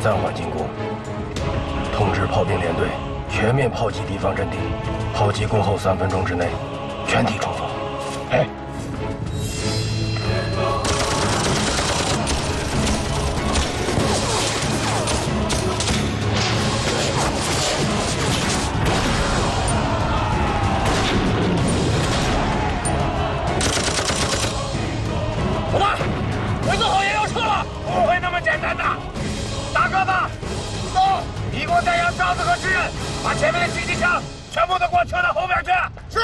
暂缓进攻，通知炮兵连队全面炮击敌方阵地。炮击过后3分钟之内，全体出发。哎。 老大，鬼子好爷要撤了，不会那么简单的。大个子，走，你给我带上哨子和支人，把前面的狙击枪全部都给我撤到后边去。是。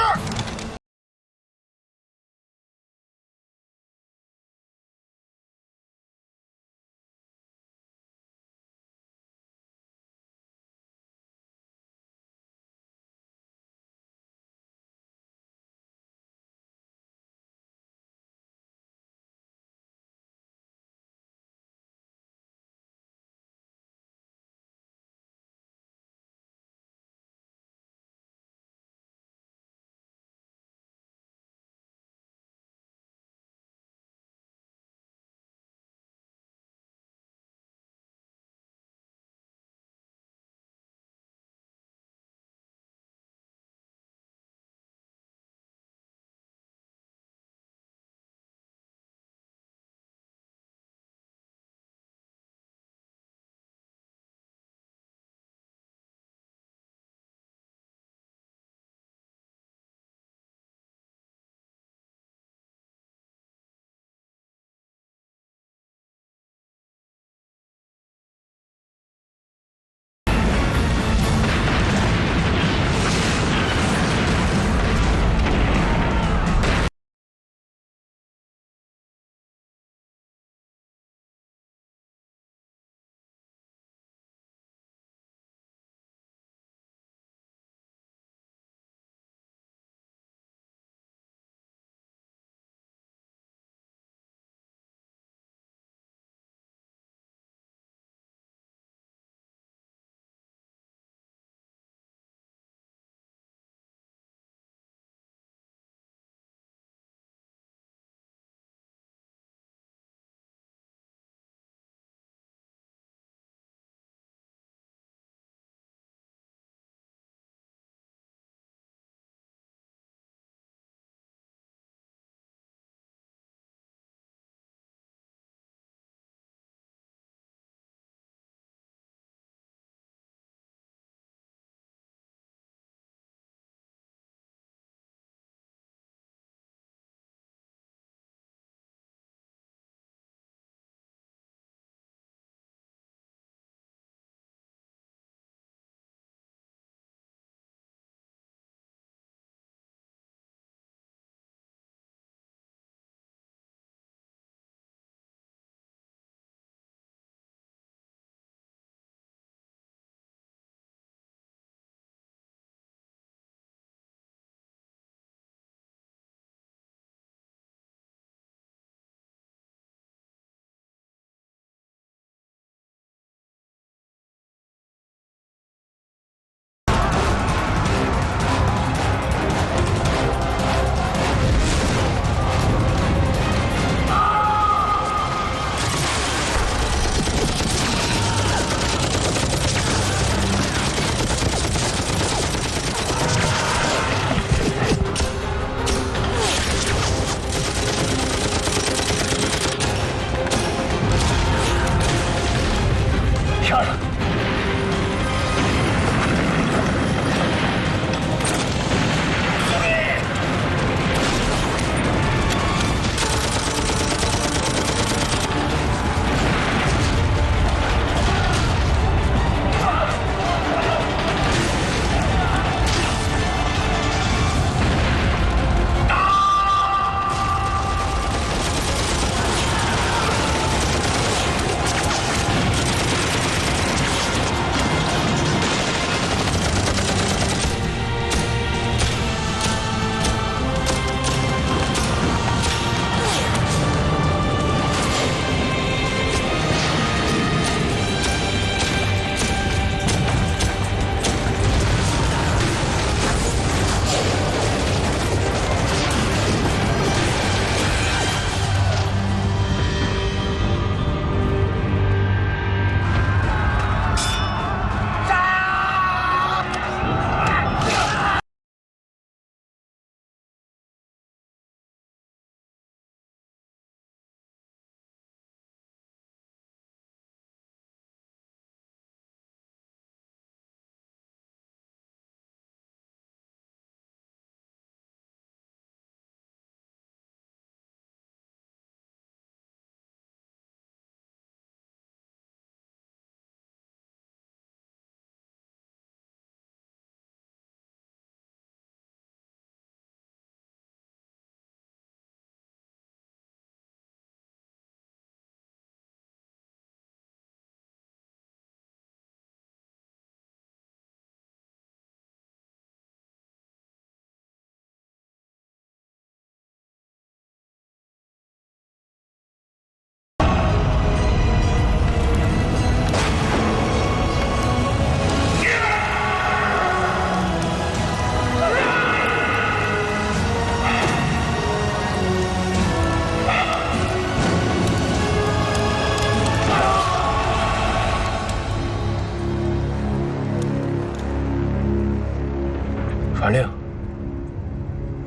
传令，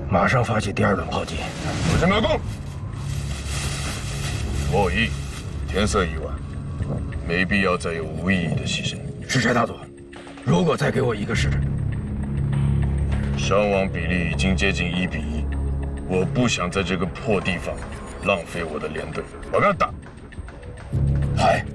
马上发起第2轮炮击。有什么要动？莫疑，天色已晚，没必要再有无意义的牺牲。是差大佐，如果再给我1个时辰，伤亡比例已经接近1比1，我不想在这个破地方浪费我的连队，往那打。来。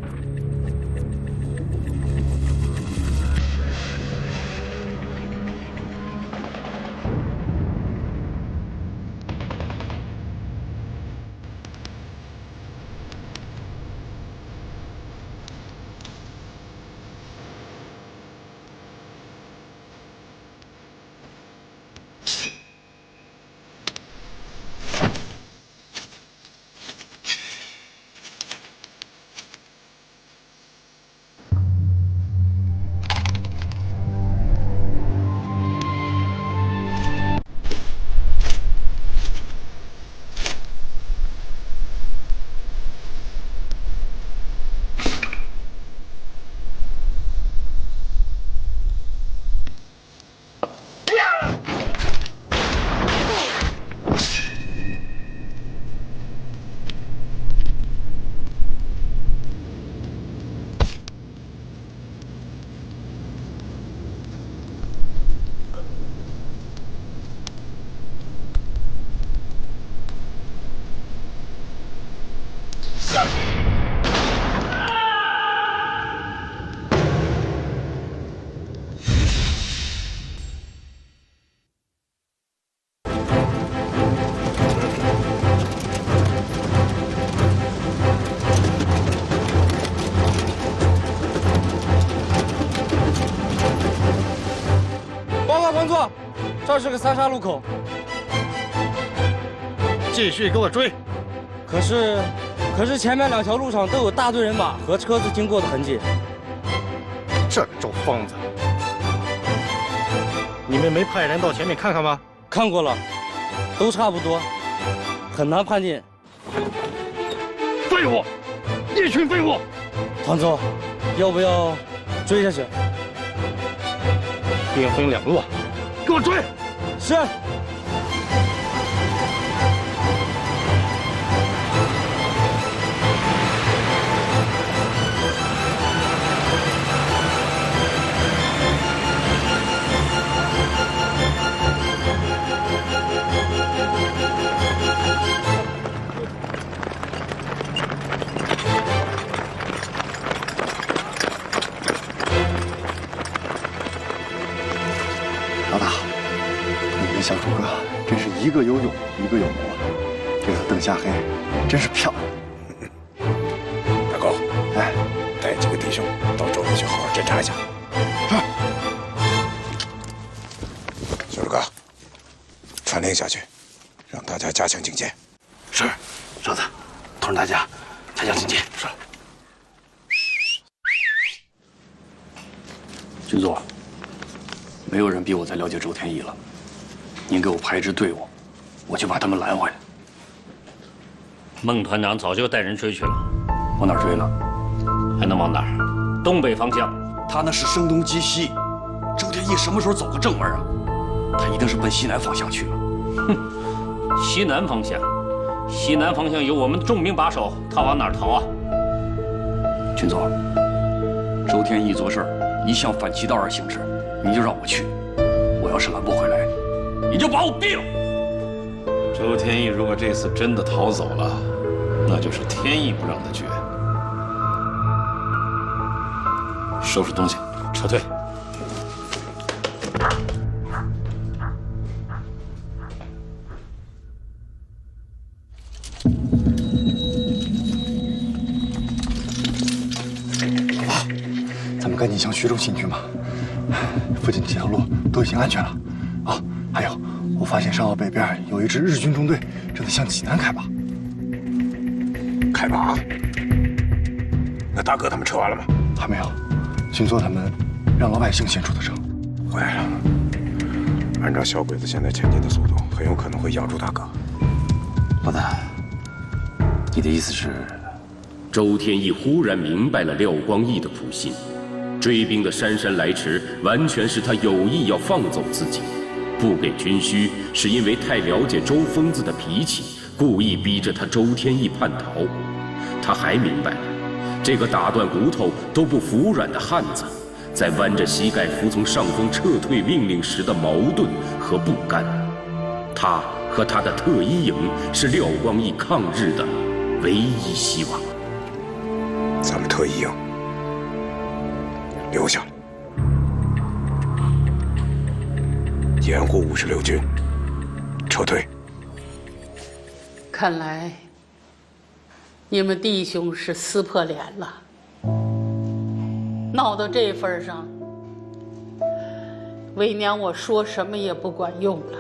王座，这是个3岔路口，继续给我追！可是前面2条路上都有大队人马和车子经过的痕迹。这个周疯子，你们没派人到前面看看吗？看过了，都差不多，很难判定。废物，一群废物！团总，要不要追下去？兵分2路，给我追！是。老大，你们小诸葛真是一个有勇，一个有谋啊！这个邓夏黑真是漂亮。大狗，哎，带几个弟兄到周围去好好侦查一下。小诸葛，传令下去，让大家加强警戒。是，少子，同大家加强警戒。是。军座，没有人比我再了解周天意了。您给我派一支队伍，我去把他们拦回来。孟团长早就带人追去了，往哪儿追了？还能往哪儿？东北方向。他那是声东击西，周天意什么时候走过正门啊？他一定是奔西南方向去了。哼，西南方向，西南方向有我们重兵把守，他往哪儿逃啊？军座，周天意做事一向反其道而行之，你就让我去，我要是拦不回来，你就把我毙了。周天意如果这次真的逃走了，那就是天意不让他绝。收拾东西，撤退。咱们赶紧向徐州进军吧，附近几条路都已经安全了。啊，还有，我发现上澳北边有一支日军中队正在向济南开拔。开拔？那大哥他们撤完了吗？还没有，军座他们让老百姓先出的城。坏了，按照小鬼子现在前进的速度，很有可能会咬住大哥。老大，你的意思是？周天意忽然明白了廖光义的苦心，追兵的姗姗来迟，完全是他有意要放走自己。不给军需，是因为太了解周疯子的脾气，故意逼着他周天意叛逃。他还明白了，这个打断骨头都不服软的汉子，在弯着膝盖服从上峰撤退命令时的矛盾和不甘。他和他的特一营是廖光义抗日的唯一希望。咱们特一营留下了，掩护56军撤退。看来你们弟兄是撕破脸了，闹到这份上，为娘我说什么也不管用了。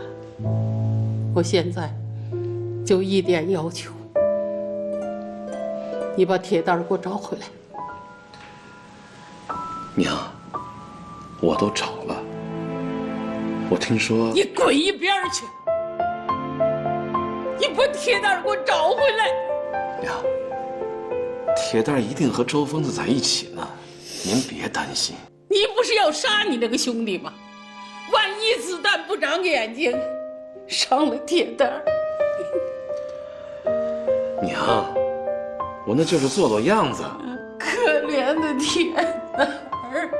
我现在就一点要求，你把铁蛋给我找回来。娘，我都找了。我听说你滚一边去！你把铁蛋给我找回来。娘，铁蛋一定和周疯子在一起呢，您别担心。你不是要杀你那个兄弟吗？万一子弹不长眼睛，伤了铁蛋。娘，我那就是做做样子。可怜的铁蛋儿。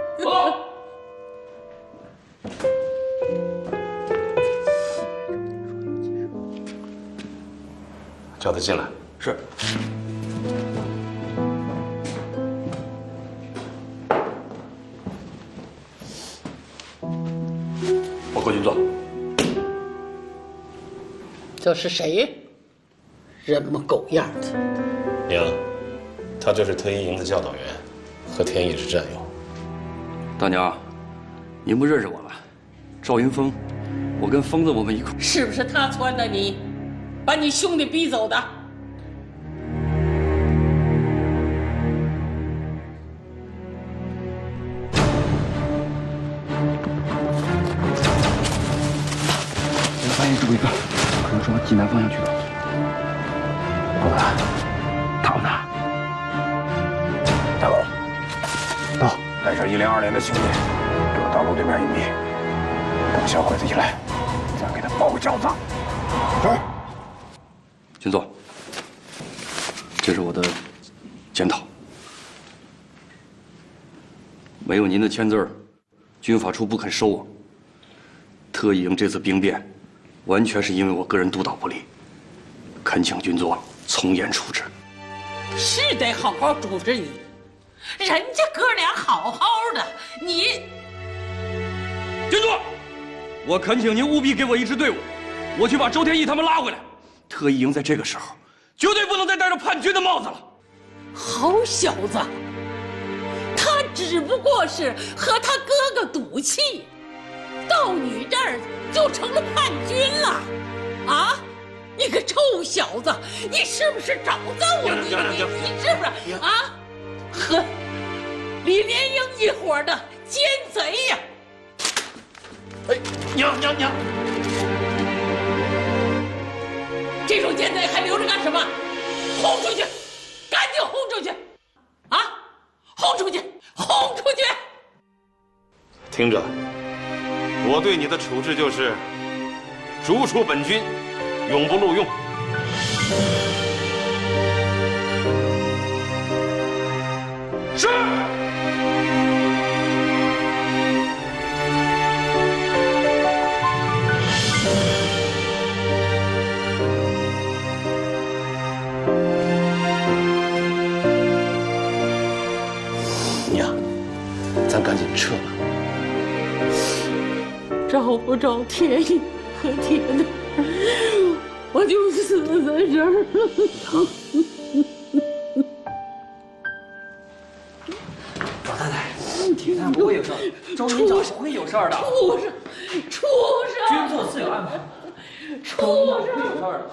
叫他进来。是。报告军座。这是谁？人模狗样的。娘，他就是特一营的教导员，和天意是战友。大娘，您不认识我了？赵云峰，我跟疯子我们一块。是不是他撺掇你，把你兄弟逼走的？我发现这鬼子可能是往济南方向去的。老大，他们呢？大狗，到，带上1020的兄弟，给我到路对面隐蔽。等小鬼子一来，咱给他包个饺子。是。军座，这是我的检讨。没有您的签字，军法处不肯收我。特一营这次兵变，完全是因为我个人督导不力，恳请军座从严处置。是得好好处置你，人家哥俩好好的，你。军座，我恳请您务必给我一支队伍，我去把周天意他们拉回来。特一营在这个时候，绝对不能再戴着叛军的帽子了。好小子，他只不过是和他哥哥赌气，到你这儿就成了叛军了，啊！你个臭小子，你是不是找揍我？你是不是啊？和李连英一伙的奸贼呀！哎，娘，这种奸贼还留着干什么？轰出去，赶紧轰出去！啊，轰出去，轰出去！听着，我对你的处置就是逐出本军，永不录用。是。娘，咱赶紧撤吧。找不着铁一和铁蛋，我就死在这儿了。老太太，铁蛋不会有事，周营长不会有事的。畜生！军座自有安排。畜生！不会有事的。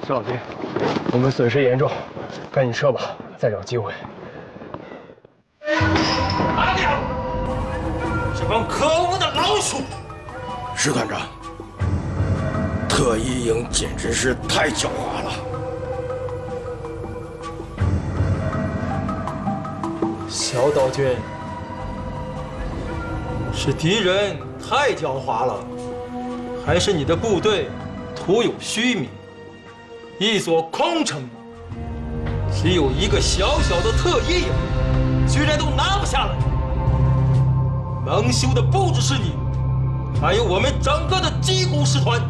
小老弟，我们损失严重，赶紧撤吧，再找机会。阿亮，这帮可恶的老鼠！石团长，特一营简直是太狡猾了。小岛君，是敌人太狡猾了，还是你的部队徒有虚名？一座空城，只有一个小小的特一营，居然都拿不下来。蒙羞的不只是你，还有我们整个的矶谷师团。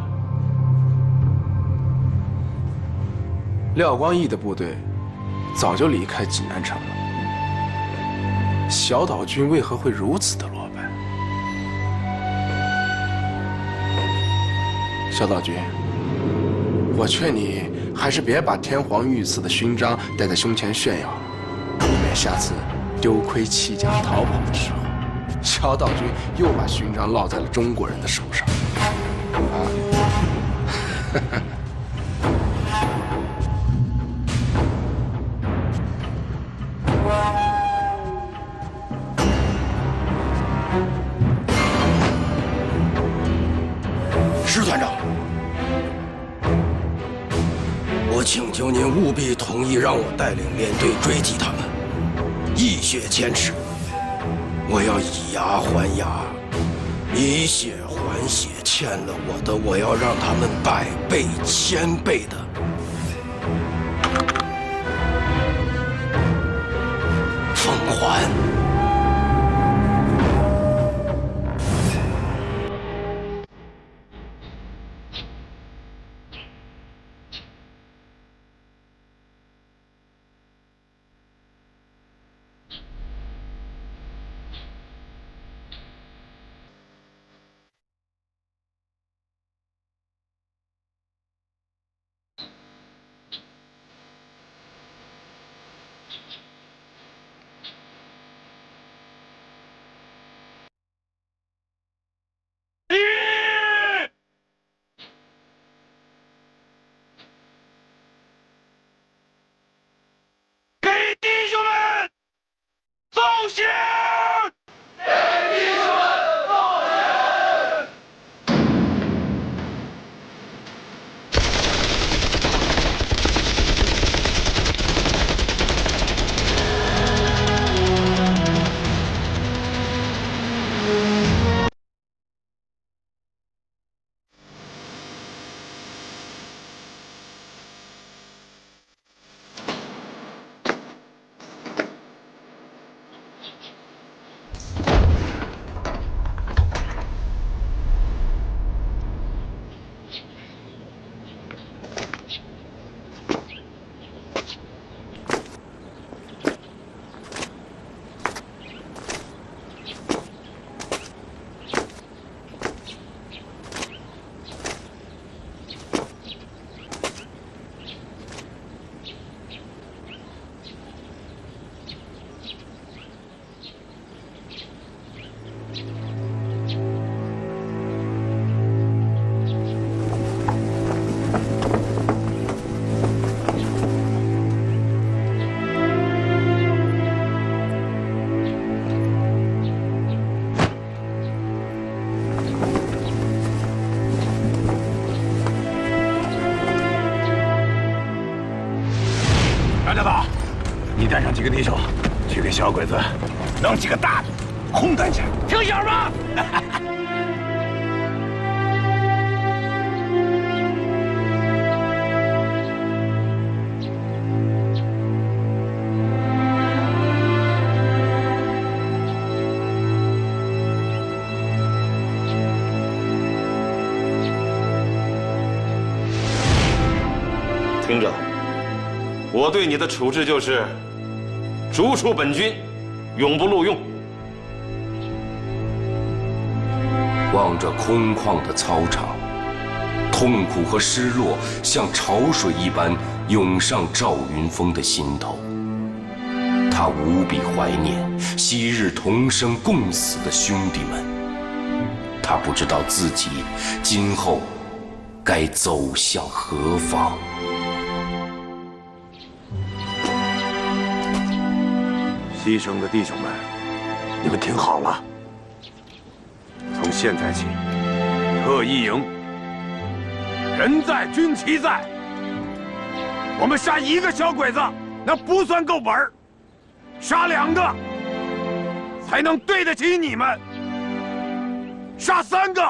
廖光义的部队早就离开济南城了，小岛军为何会如此的落败？小岛君，我劝你还是别把天皇御赐的勋章戴在胸前炫耀了，以免下次丢盔弃甲逃跑的时候，小岛君又把勋章落在了中国人的手上。啊！石团长，我请求您务必同意让我带领连队追击他们，一雪前耻。我要以牙还牙，以血还血，欠了我的，我要让他们百倍、千倍的奉还。给弟兄们送行！给弟兄们送行！杨家道，你带上几个弟兄，去给小鬼子弄几个大的，轰他一下。听响吧！听着，我对你的处置就是逐出本军，永不录用。望着空旷的操场，痛苦和失落像潮水一般涌上赵云峰的心头。他无比怀念昔日同生共死的兄弟们。他不知道自己今后该走向何方。牺牲的弟兄们，你们听好了，从现在起，特一营人在军旗在，我们杀一个小鬼子那不算够本儿，杀2个才能对得起你们，杀3个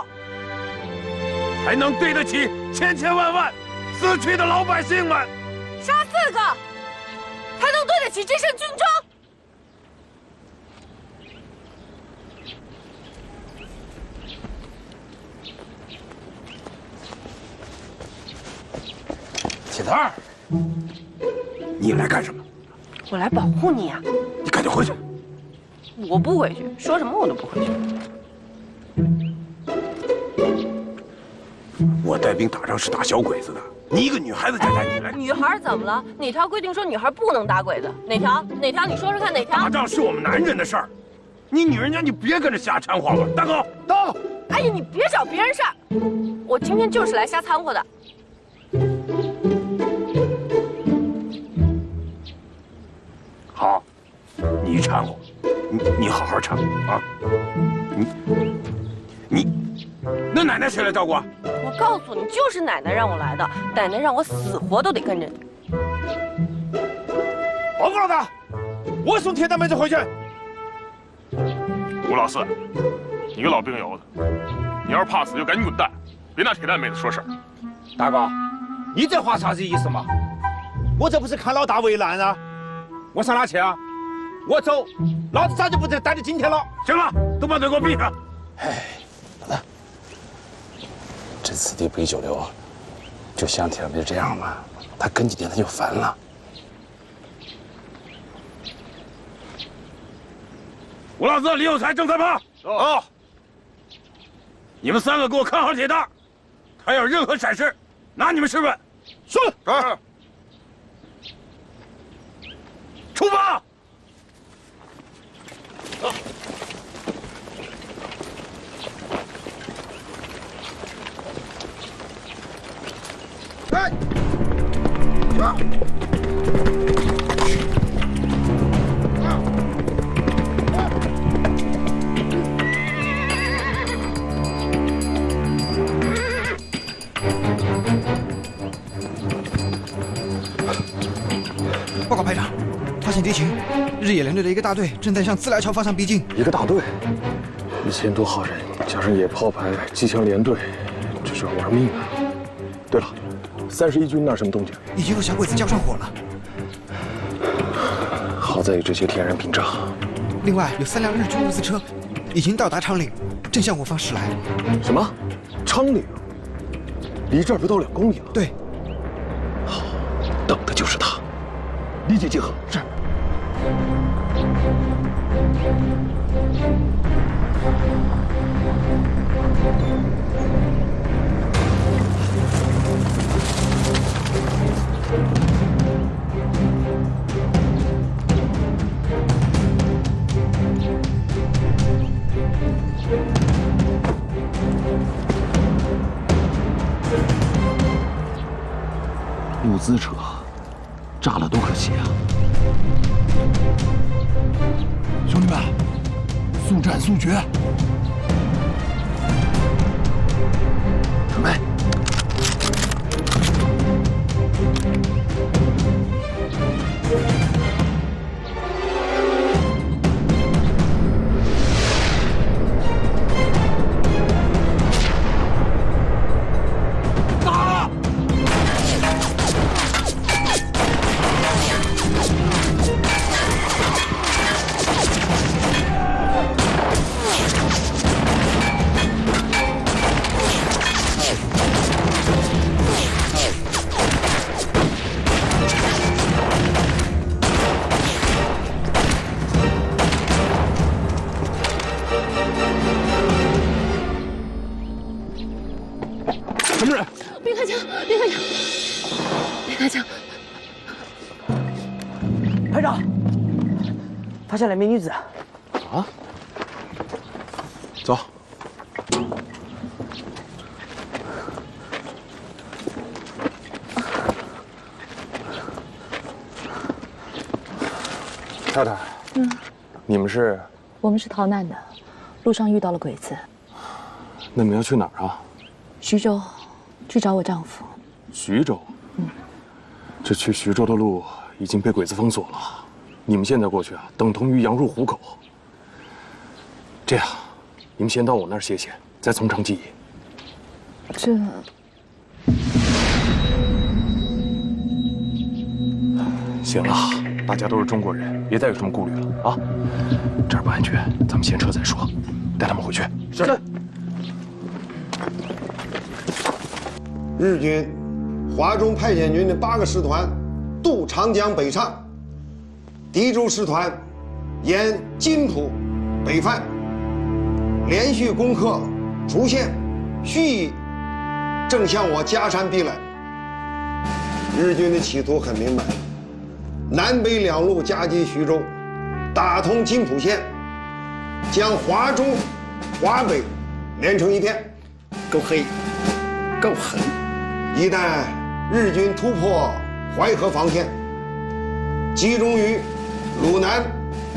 才能对得起千千万万死去的老百姓们，杀4个才能对得起这身军装。铁蛋儿，你来干什么？我来保护你啊！你赶紧回去。我不回去，说什么我都不回去。我带兵打仗是打小鬼子的，你一个女孩子家家你来。女孩怎么了？哪条规定说女孩不能打鬼子？哪条？哪条？你说说看哪条？打仗是我们男人的事儿，你女人家你别跟着瞎掺和了。大哥，到！哎呀，你别找别人事儿，我今天就是来瞎掺和的。好，你掺和，你好好掺和啊！你，那奶奶谁来照顾啊？我告诉你，就是奶奶让我来的，奶奶让我死活都得跟着你。我不知道，我送铁蛋妹子回去。吴老四，你个老兵油子，你要是怕死就赶紧滚蛋，别拿铁蛋妹子说事儿。大哥，你这话啥子意思嘛？我这不是看老大为难啊！我上哪去啊？我走，老子早就不再待到今天了。行了，都把嘴给我闭上。哎，老大，这此地不宜久留，就像铁妹这样嘛，他跟几天他就烦了。吴老四、李有才、郑三胖，哦，你们3个给我看好铁蛋，他要有任何闪失，拿你们试问。是。出发。地勤，日野联队的一个大队正在向自来桥方向逼近。一个大队，1000多号人，加上野炮排、机枪连队，这是要玩命啊！对了，31军那什么动静？已经和小鬼子交上火了。好在有这些天然屏障。另外有3辆日军物资车，已经到达昌岭，正向我方驶来。什么？昌岭？离这儿不到2公里了。对。好，等的就是他。立即集合。是。物资车炸了都可惜啊！兄弟们，速战速决！准备。什么人？别开枪！别开枪！别开枪！排长，发现2名女子。啊？走。太太，你们是？我们是逃难的，路上遇到了鬼子。那你们要去哪儿啊？徐州，去找我丈夫。徐州。这去徐州的路已经被鬼子封锁了，你们现在过去啊，等同于羊入虎口。这样，你们先到我那儿歇歇，再从长计议。这……行了，大家都是中国人，别再有什么顾虑了啊！这儿不安全，咱们先撤再说，带他们回去。是。日军华中派遣军的8个师团渡长江北上，敌州师团沿津浦北犯，连续攻克滁县、盱眙，正向我夹山逼来。日军的企图很明白，南北2路夹击徐州，打通津浦线，将华中、华北连成一片。够黑，够狠！一旦日军突破淮河防线，集中于鲁南、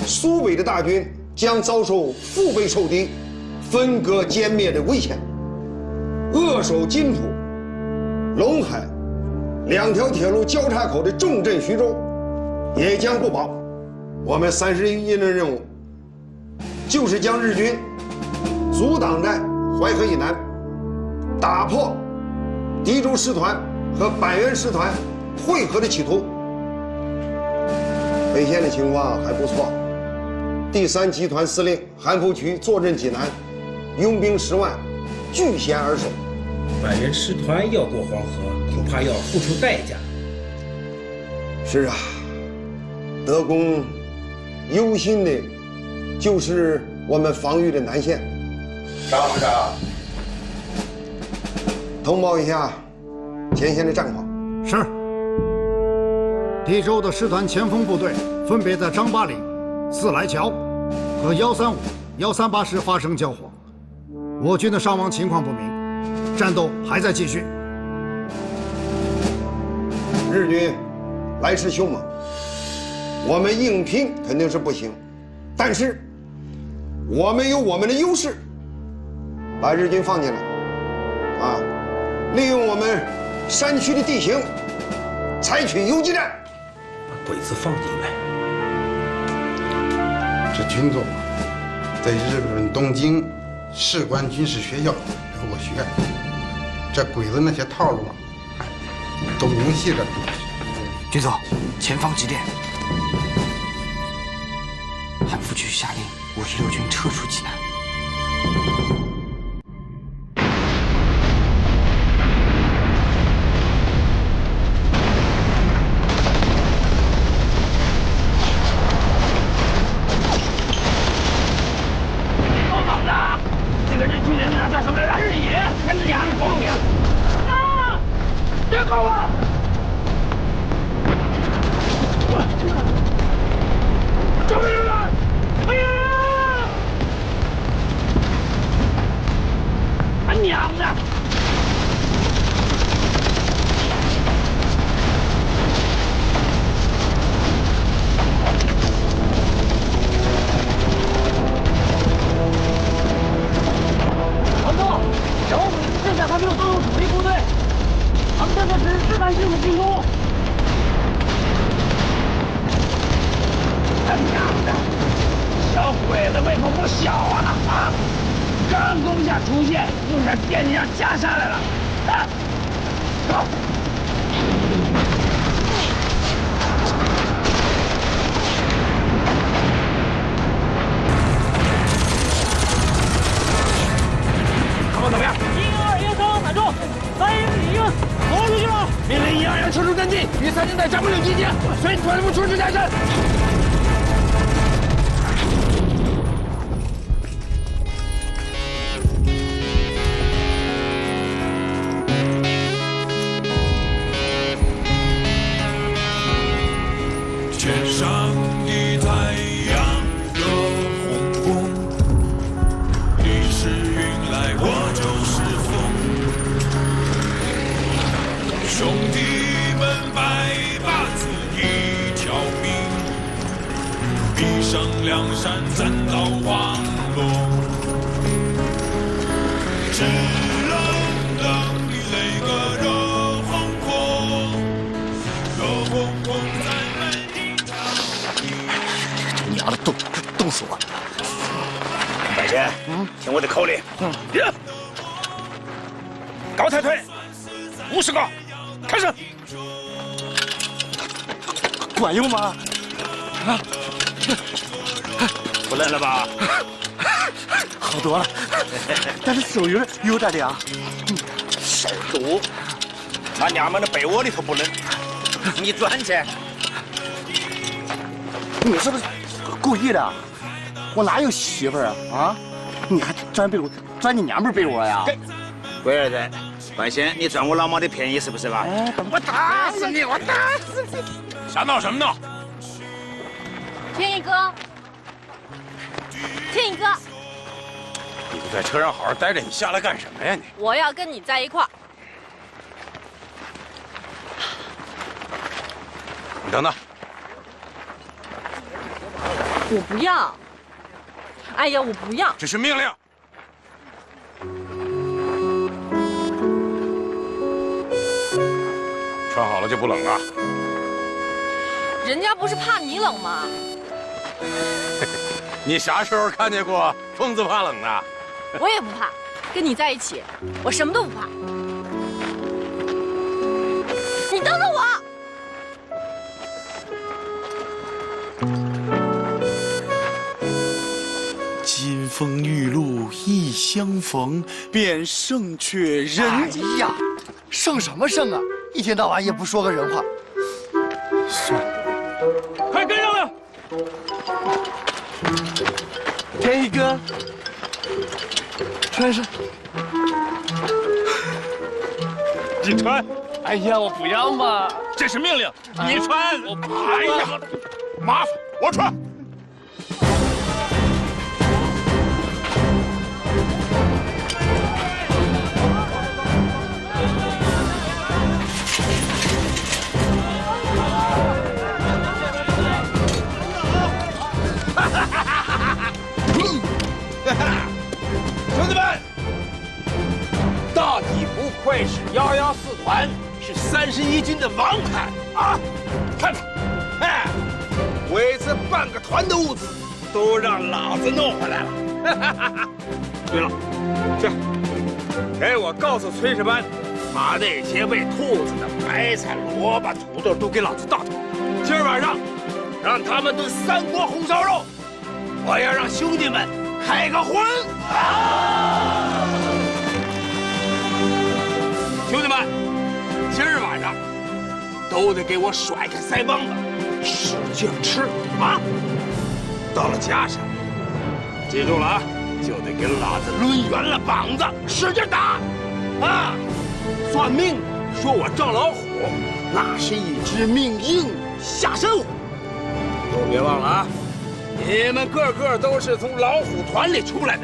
苏北的大军将遭受腹背受敌、分割歼灭的危险。扼守津浦、陇海2条铁路交叉口的重镇徐州也将不保。我们31军的任务就是将日军阻挡在淮河以南，打破敌州师团和百元师团会合的企图。北线的情况还不错，第3集团司令韩复渠坐镇济南，拥兵10万，据险而守。百元师团要过黄河，恐怕要付出代价。是啊，德公忧心的就是我们防御的南线。张部长，通报一下前线的战况。是。敌州的师团前锋部队分别在张八岭、四来桥和135、138师发生交火，我军的伤亡情况不明，战斗还在继续。日军来势凶猛，我们硬拼肯定是不行，但是我们有我们的优势，把日军放进来，啊，利用我们山区的地形，采取游击战，把鬼子放进来，是军座，在日本东京士官军事学校留过学。这鬼子那些套路都明细着呢。军座，前方急电，韩复榘下令56军撤出济南。冻死我！百贤，听我的口令，高抬腿，50个，开始。管用吗？啊，不冷了吧？好多了，但是手有点凉。手堵，他娘们的被窝里头不冷，你钻去。你是不是故意的？我哪有媳妇儿啊？啊，你还钻被窝，钻你娘们被窝呀？龟儿子，百贤，你占我老妈的便宜是不是吧？我打死你！我打死你！瞎闹什么闹？天一哥，天一哥，你不在车上好好待着，你下来干什么呀你？我要跟你在一块儿。你等等。我不要。哎呀，我不要。这是命令。穿好了就不冷了。人家不是怕你冷吗？你啥时候看见过疯子怕冷的？我也不怕，跟你在一起，我什么都不怕。你等等我。金风玉露一相逢，便胜却人。哎呀，胜什么胜啊！一天到晚也不说个人话。算了，快跟上来！天一哥，穿上。你穿。哎呀，我不要嘛！这是命令，你穿。哎呀，麻烦，我穿。兄弟们，大抵不愧是114团，是31军的王牌啊！看看，哎，鬼子半个团的物资都让老子弄回来了。对了，这给我告诉炊事班，把那些喂兔子的白菜、萝卜、土豆都给老子倒腾。今儿晚上让他们炖3锅红烧肉，我要让兄弟们开个荤。兄弟们，今儿晚上都得给我甩开腮帮子，使劲吃啊！到了家上，记住了啊，就得给老子抡圆了膀子，使劲打啊！算命说我照老虎，那是一只命硬下身虎。都别忘了啊，你们个个都是从老虎团里出来的，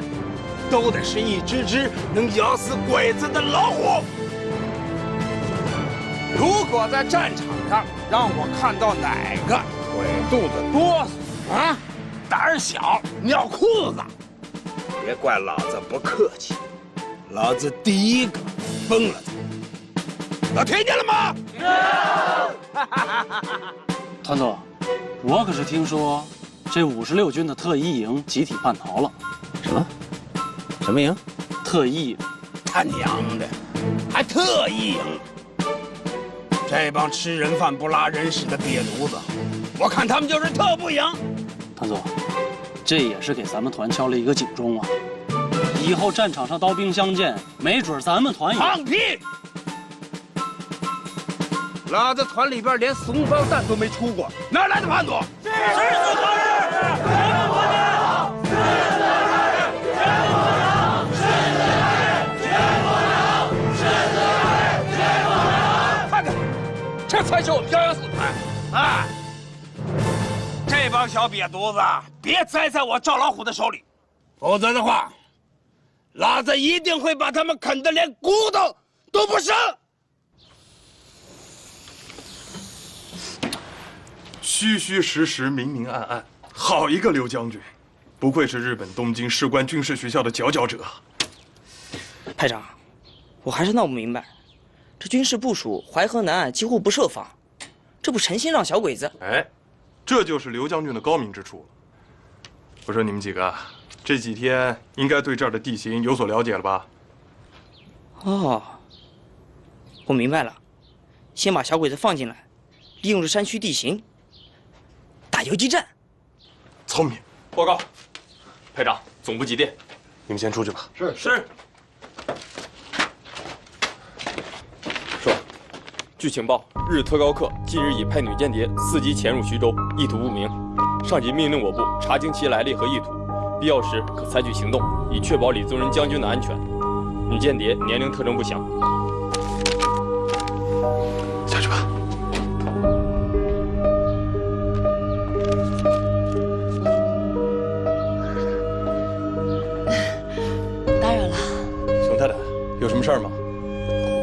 都得是一只只能咬死鬼子的老虎。如果在战场上让我看到哪个鬼肚子哆嗦啊，胆儿小，尿裤子，别怪老子不客气，老子第一个崩了他。都听见了吗？团总，我可是听说这56军的特一营集体叛逃了。什么？什么营？特一营。他娘的，还特一营！这帮吃人饭不拉人屎的瘪犊子，我看他们就是特不营。团总，这也是给咱们团敲了一个警钟啊！以后战场上刀兵相见，没准咱们团也……放屁！老子团里边连怂包弹都没出过，哪来的叛徒？誓死抗日，绝不还手！誓死抗日，绝不还手！誓死抗日，绝不还手！誓死抗日，绝不还手！看看，这才是我们114团啊！这帮小瘪犊子，别栽在我赵老虎的手里，否则的话，老子一定会把他们啃得连骨头都不剩。虚虚实实，明明暗暗，好一个刘将军，不愧是日本东京士官军事学校的佼佼者。排长，我还是闹不明白，这军事部署淮河南岸几乎不设防，这不诚心让小鬼子？哎，这就是刘将军的高明之处了。我说你们几个，这几天应该对这儿的地形有所了解了吧？哦，我明白了，先把小鬼子放进来，利用这山区地形打游击战。聪明。报告，排长，总部急电。你们先出去吧。是。说，据情报，日特高克近日已派女间谍伺机潜入徐州，意图不明。上级命令我部查清其来历和意图，必要时可采取行动，以确保李宗仁将军的安全。女间谍年龄特征不详。下去吧。打扰了。熊太太，有什么事儿吗？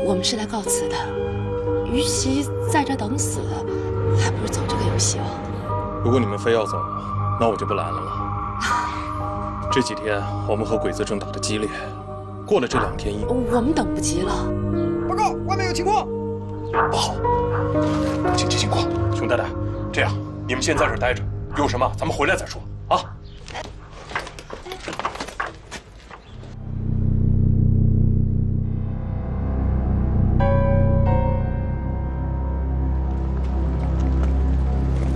我们是来告辞的，与其在这等死，还不如走这个有希望。如果你们非要走，那我就不拦了。这几天我们和鬼子正打得激烈，过了这2天我们等不及了。报告，外面有情况。不好，紧急情况。熊太太，这样你们先在这儿待着，有什么咱们回来再说啊。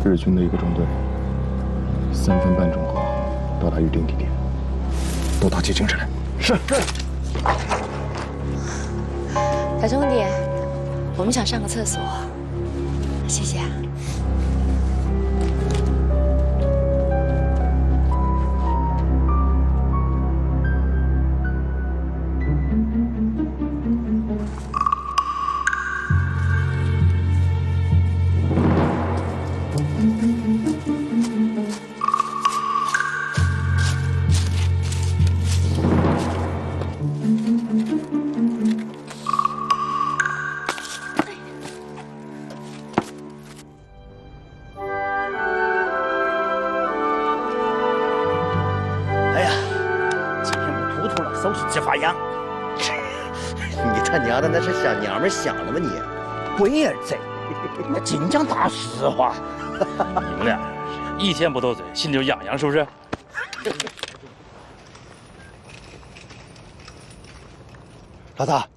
日军的一个中队3分半钟后到达预定地点，都打起精神来。是。小兄弟，我们想上个厕所，谢谢啊。你他娘的那是小娘们想了吗你？龟儿贼，那净讲大实话。你们俩一天不斗嘴，心里就痒痒是不是？老大，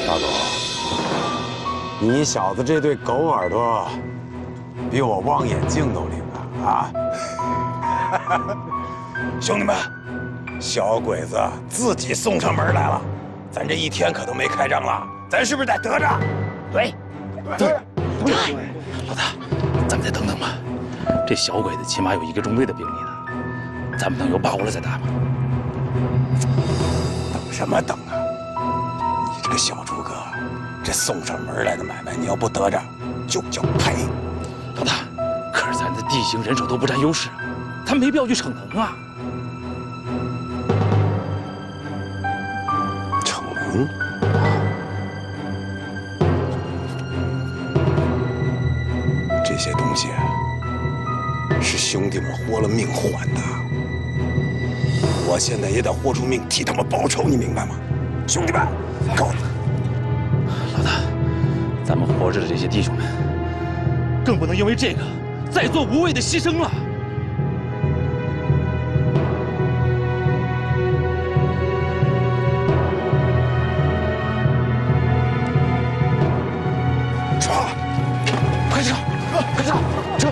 大狗，你小子这对狗耳朵，比我望远镜都灵啊！兄弟们，小鬼子自己送上门来了，咱这一天可都没开张了，咱是不是得得着？对，老大，咱们再等等吧。这小鬼子起码有1个中队的兵力呢，咱们等有把握了再打吧。等什么等啊？你这个小诸葛，这送上门来的买卖，你要不得着，就叫赔。老大，可是咱的地形人手都不占优势，他没必要去逞能啊。逞能？这些东西是兄弟们豁了命换的，我现在也得豁出命替他们报仇，你明白吗？兄弟们，够了！老大，咱们活着的这些弟兄们，更不能因为这个再做无谓的牺牲了。撤！快撤！快撤！撤！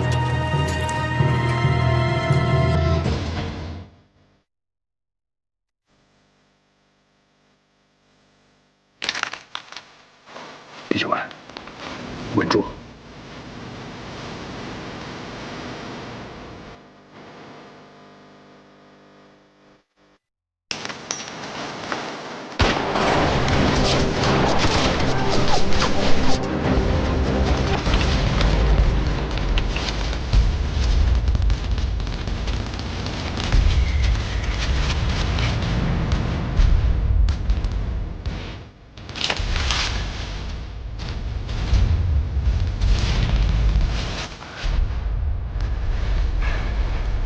弟兄们，稳住！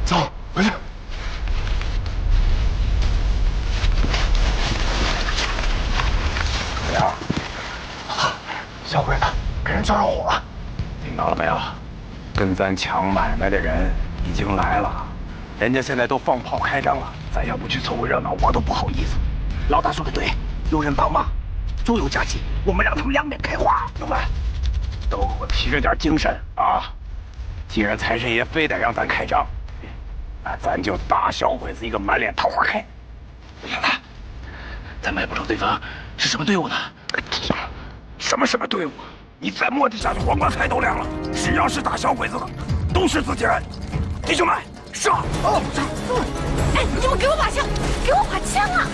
走，回去。怎么样？小鬼子给人交上火了，听到了没有？跟咱抢买卖的人已经来了，人家现在都放炮开张了，咱要不去凑个热闹，我都不好意思。老大说的对，有人帮忙，足有佳绩，我们让他们两面开花，兄弟们，都给我提着点精神啊！既然财神爷非得让咱开张，那咱就打小鬼子一个满脸桃花开。老大，咱们也不知道对方是什么队伍呢。什么队伍？你再磨叽下去，黄瓜菜都凉了。只要是打小鬼子的，都是自己人。弟兄们，上！上！哎，你们给我把枪，给我把枪啊！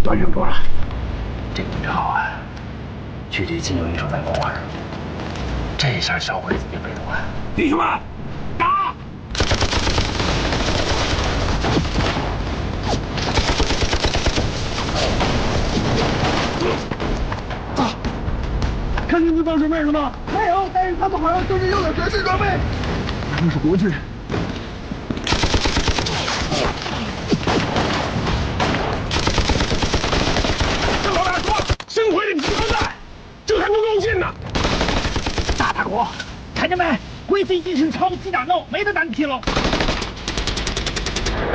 端上桌了。这个正好啊，距离仅有一手弹弓儿。这下小鬼子别被动了。弟兄们，打！看见子弹准备了吗？没有，但是他们好像就是有点随时准备。那是国军。跟老大说，生回的皮壳弹，这还不够劲呢。大国，看见没？鬼子已经是超级大脑，没得单提了。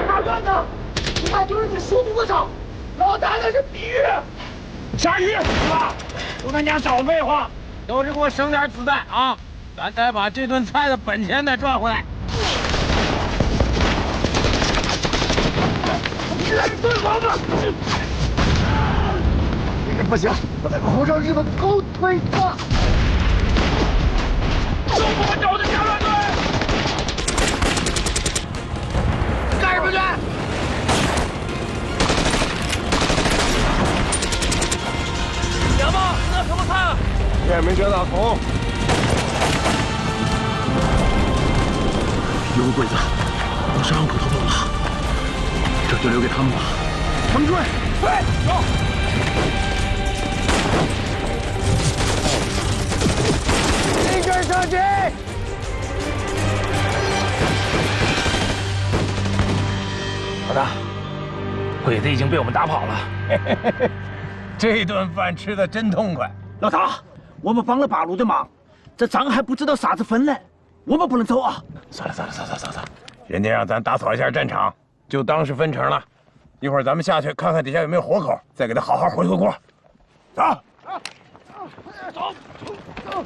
大院呢？你看就是这树墩子上，老大那是比喻。下雨啊！不跟家少废话，都是给我省点子弹啊！咱得把这顿菜的本钱再赚回来。你来蹲房子！不行，我在火烧日本狗腿子。中国找的加乱队，干什么去？娘们，那什么菜？面没卷大葱。有个鬼子往山上口逃走了，这就留给他们吧。他们追，对，走。一根射击！老大，鬼子已经被我们打跑了。这顿饭吃的真痛快。老大，我们帮了八路的忙，这仗还不知道啥子分呢，我们不能走啊！算了，走。人家让咱打扫一下战场，就当是分成了。一会儿咱们下去看看底下有没有活口，再给他好好回锅。走。走。走。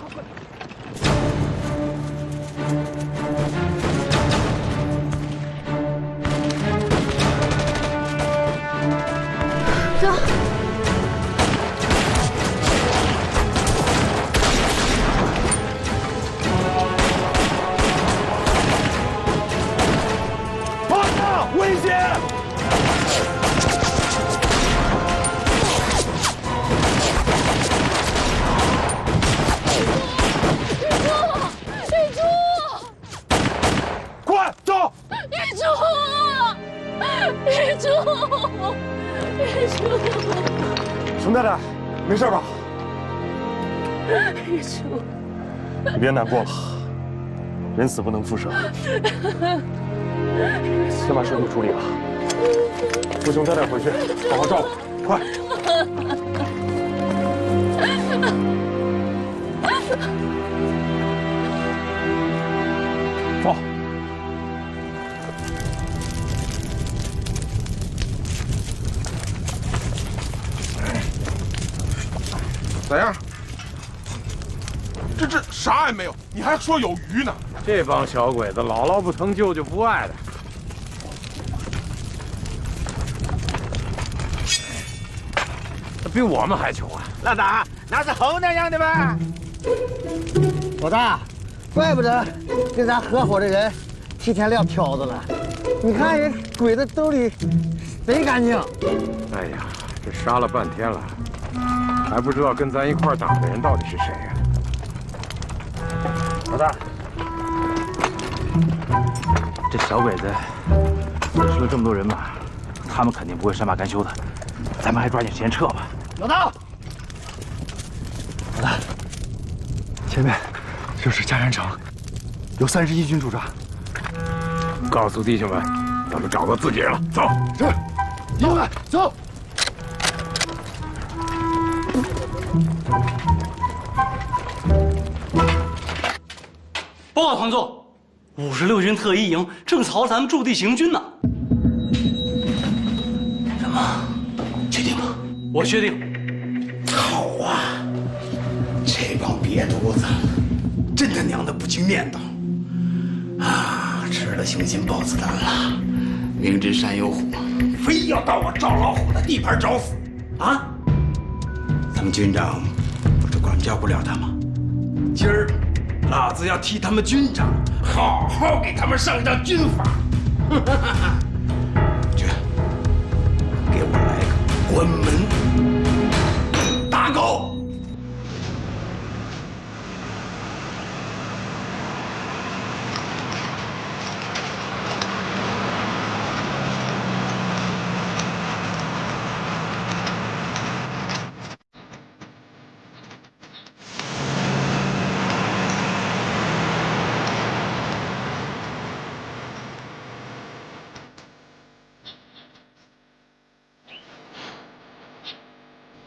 放下，危险！快走！玉珠，熊太太，没事吧？玉珠，你别难过了，人死不能复生。先把尸体处理了，扶熊太太回去，好好照顾，快！走。咋样？这啥也没有，你还说有鱼呢？这帮小鬼子姥姥不疼舅舅不爱的。比我们还穷啊！老大，那是后那样的吧？老大，怪不得跟咱合伙的人提前撂挑子了。你看人鬼子兜里贼干净。哎呀，这杀了半天了，还不知道跟咱一块打的人到底是谁呀？老大，这小鬼子损失了这么多人马，他们肯定不会善罢甘休的。咱们还抓紧时间撤吧。老大，老大，前面就是嘉山城，有31军驻扎。告诉弟兄们，咱们找到自己人了，走。是，弟兄们，走。报告团座，56军特一营正朝咱们驻地行军呢。什么？确定吗？我确定。好啊！这帮瘪犊子，真他娘的不经面子啊！吃了雄心豹子胆了，明知山有虎，非要到我赵老虎的地盘找死啊！咱们军长不是管教不了他吗？今儿老子要替他们军长好好给他们上上军法。去，给我来个关门打狗。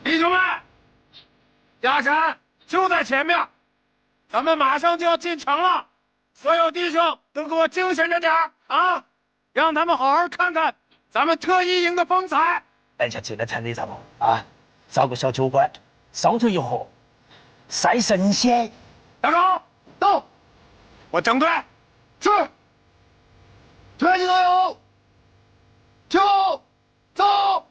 弟兄们，下山就在前面，咱们马上就要进城了，所有弟兄都给我精神着点啊，让他们好好看看咱们特一营的风采。大家记得参与咱们啊，找个小酒馆，烧酒一盒，晒神仙。大哥，到，我整队，是，全体都有，就走。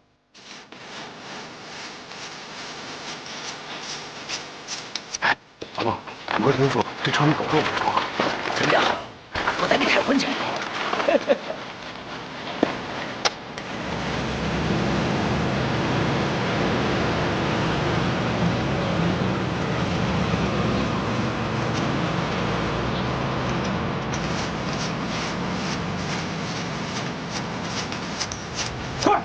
阿茂，我听说这场面狗肉不错，怎么样？我带你开荤去。快！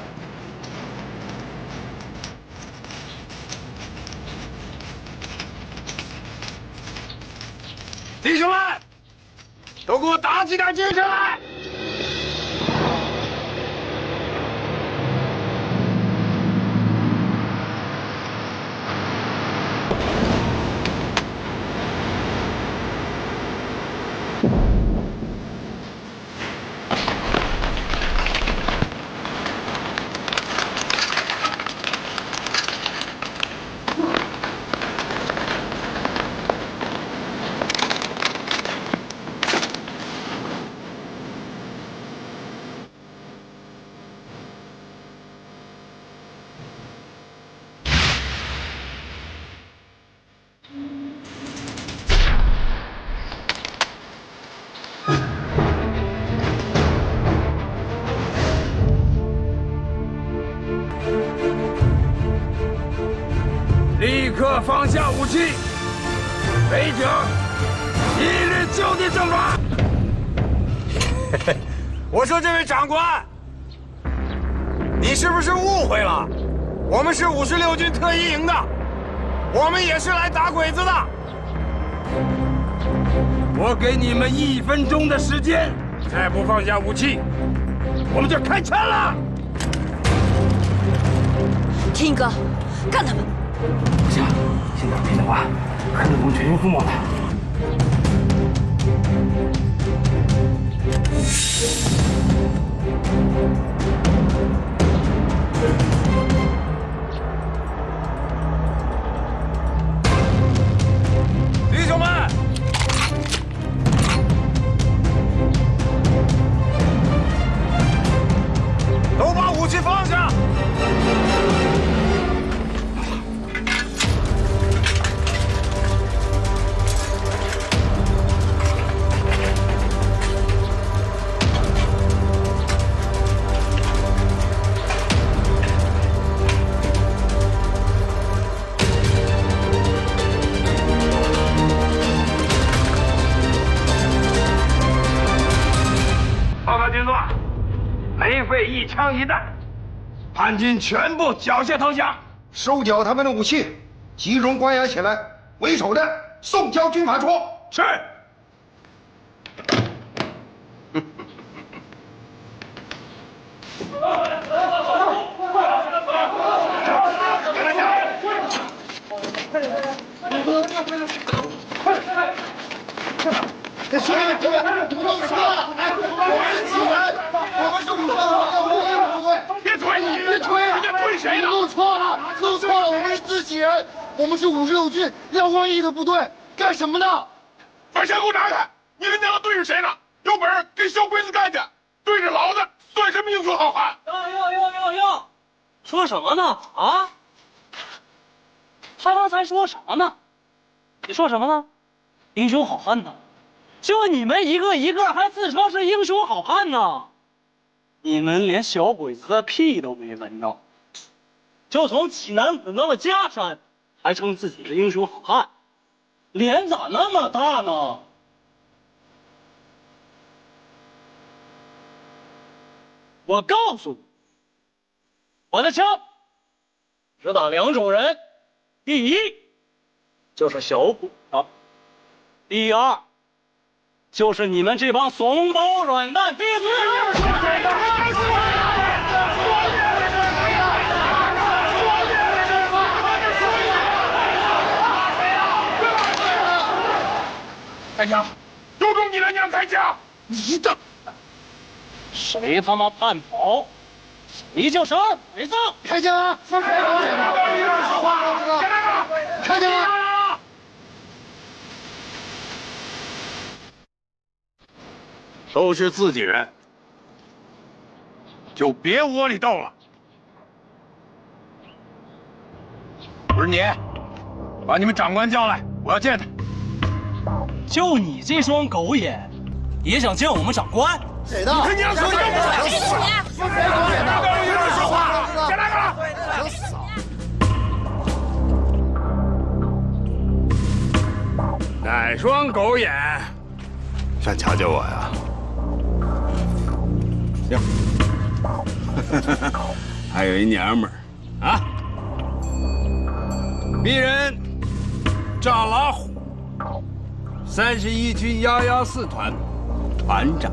弟兄们，都给我打起点精神来！立刻放下武器，违者一律就地正法。我说这位长官，你是不是误会了？我们是56军特一营的，我们也是来打鬼子的。我给你们1分钟的时间，再不放下武器，我们就开枪了。天一哥，干他们！不行，现在别的话，可能我们全军覆没了。弟兄们，都把武器放下！没费1枪1弹，叛军全部缴械投降，收缴他们的武器，集中关押起来，为首的送交军法处。是。兄弟们，兄弟们，不用说了，我们是起来，我们是56部队。别推，别推，你在推谁呢？弄错了，弄错了，我们是自己人，我们是56军廖光义的部队，干什么呢？把枪给我拿开！你们娘对着谁呢？有本事跟小鬼子干去！对着老子算什么英雄好汉？哟，说什么呢？啊？他刚才说什么呢？你说什么呢？英雄好汉呢？就你们一个一个还自称是英雄好汉呢？你们连小鬼子的屁都没闻着，就从济南子到了假山，还称自己是英雄好汉，脸咋那么大呢？我告诉你，我的枪只打2种人，第一就是小虎的，第二就是你们这帮怂包软蛋逼子。开枪！有种你他娘开枪！你等着，谁他妈叛跑，谁就是二鬼子！开枪啊！开枪啊！开枪啊！都是自己人，就别窝里斗了。不是你，把你们长官叫来，我要见他。就你这双狗眼，也想见我们长官？谁的？你娘说要不是你！有人说话，别来了！想死啊！哪双狗眼？想瞧瞧我呀？行。还有一娘们儿啊！鄙人赵老虎，31军114团团长。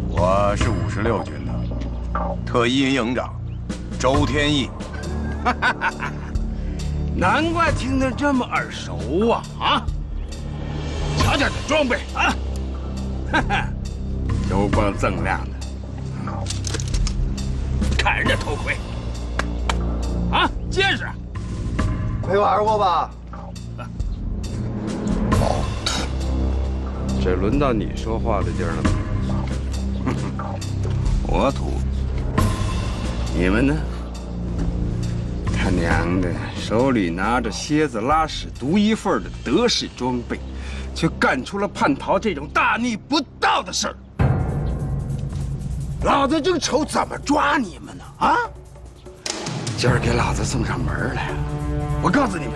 我是56军的特一营长周天翼。难怪听得这么耳熟啊！啊，瞧瞧这装备啊，哈哈，油光锃亮的。看人家头盔，啊，结实。没玩过吧？这轮到你说话的劲儿了吗？我土，你们呢？他娘的，手里拿着蝎子拉屎独一份的德式装备，却干出了叛逃这种大逆不道的事儿。老子正愁怎么抓你们呢！啊，今儿给老子送上门来，我告诉你们，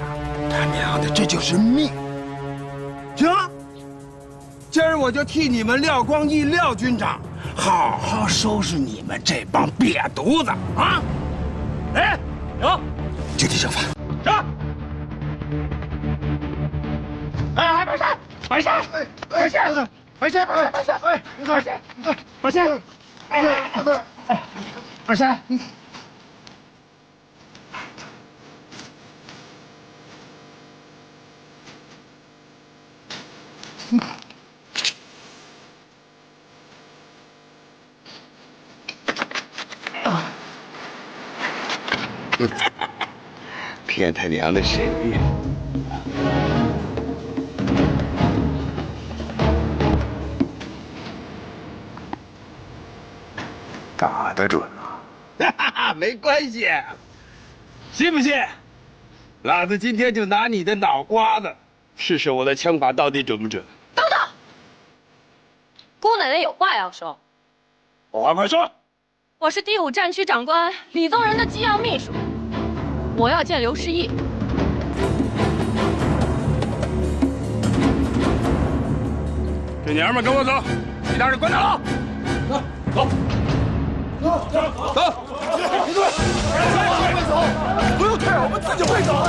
他娘的，这就是命。行，今儿我就替你们廖光义廖军长好好收拾你们这帮瘪犊子啊！哎，有，就地正法。上。哎，白山，白山，白山，白山，白山，哎，白山，白山，哎，白山，骗他娘的谁呀！打得准啊！没关系，信不信？老子今天就拿你的脑瓜子试试我的枪法到底准不准。等等，姑奶奶有话要说。有话快说。我是第5战区长官李宗仁的机要秘书，我要见刘师义。这娘们跟我走，其他人关大牢。走，走，走，走。